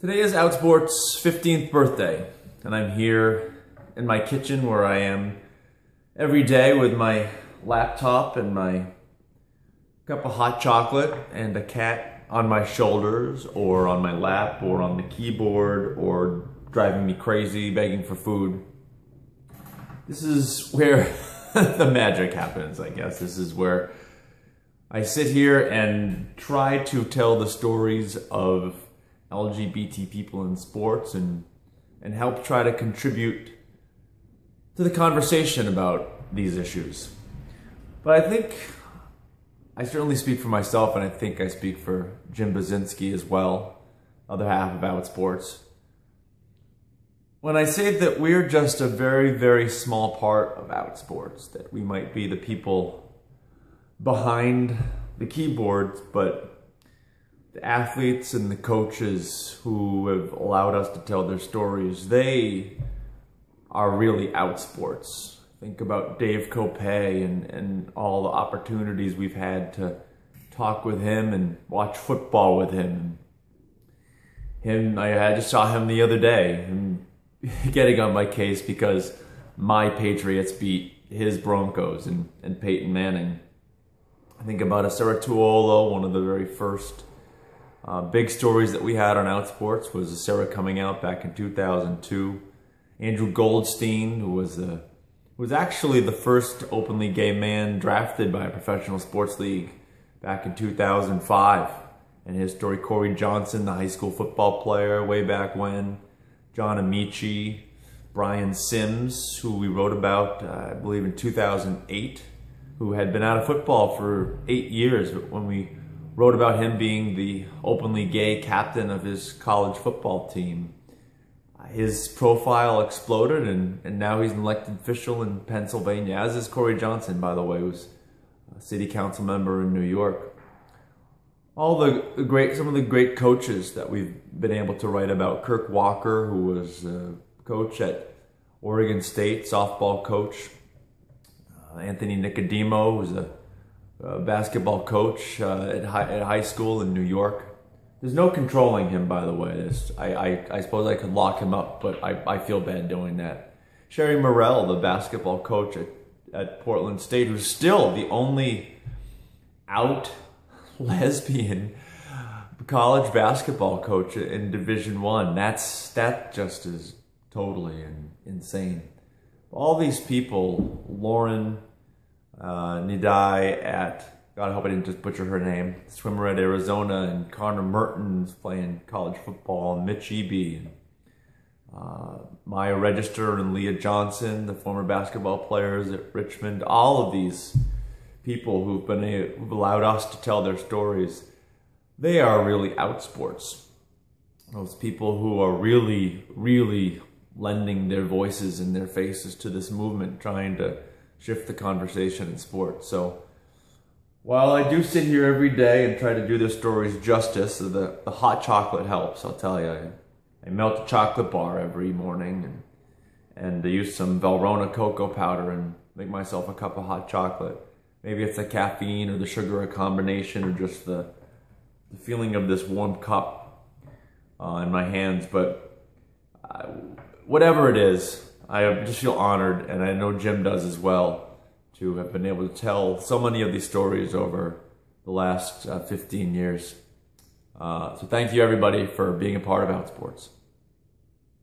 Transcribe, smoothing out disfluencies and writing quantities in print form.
Today is Outsports' 15th birthday, and I'm here in my kitchen where I am every day with my laptop and my cup of hot chocolate and a cat on my shoulders or on my lap or on the keyboard or driving me crazy begging for food. This is where the magic happens, I guess. This is where I sit here and try to tell the stories of LGBT people in sports and help try to contribute to the conversation about these issues. But I think I certainly speak for myself, and I think I speak for Jim Buzinski as well, other half of Outsports, when I say that we're just a very, very small part of Outsports, that we might be the people behind the keyboards, but the athletes and the coaches who have allowed us to tell their stories, they are really Outsports. Think about Dave Kopay and all the opportunities we've had to talk with him and watch football with him. I just saw him the other day, him getting on my case because my Patriots beat his Broncos and Peyton Manning. I think about a Sarah, one of the very first big stories that we had on Outsports was Sarah coming out back in 2002. Andrew Goldstein, who was actually the first openly gay man drafted by a professional sports league back in 2005. And his story, Corey Johnson, the high school football player way back when. John Amici, Brian Sims, who we wrote about, I believe in 2008, who had been out of football for 8 years, but when we wrote about him being the openly gay captain of his college football team. His profile exploded, and now he's an elected official in Pennsylvania, as is Corey Johnson, by the way, who's a city council member in New York. Some of the great coaches that we've been able to write about. Kirk Walker, who was a coach at Oregon State, softball coach. Anthony Nicodemo, who's a basketball coach at high school in New York. There's no controlling him, by the way. I suppose I could lock him up, but I feel bad doing that. Sherry Morrell, the basketball coach at Portland State, who's still the only out lesbian college basketball coach in Division I. That just is totally insane. All these people, Lauren Nidai at, God, I hope I didn't just butcher her name, swimmer at Arizona, and Connor Mertens playing college football, and Mitch Eby, and Maya Register and Leah Johnson, the former basketball players at Richmond. All of these people who've allowed us to tell their stories, they are really Outsports. Those people who are really, really lending their voices and their faces to this movement, trying to shift the conversation in sports. So while I do sit here every day and try to do their stories justice, the hot chocolate helps, I'll tell you. I melt a chocolate bar every morning and I use some Valrhona cocoa powder and make myself a cup of hot chocolate. Maybe it's the caffeine or the sugar, a combination, or just the feeling of this warm cup in my hands. But whatever it is, I just feel honored, and I know Jim does as well, to have been able to tell so many of these stories over the last 15 years. So thank you, everybody, for being a part of Outsports.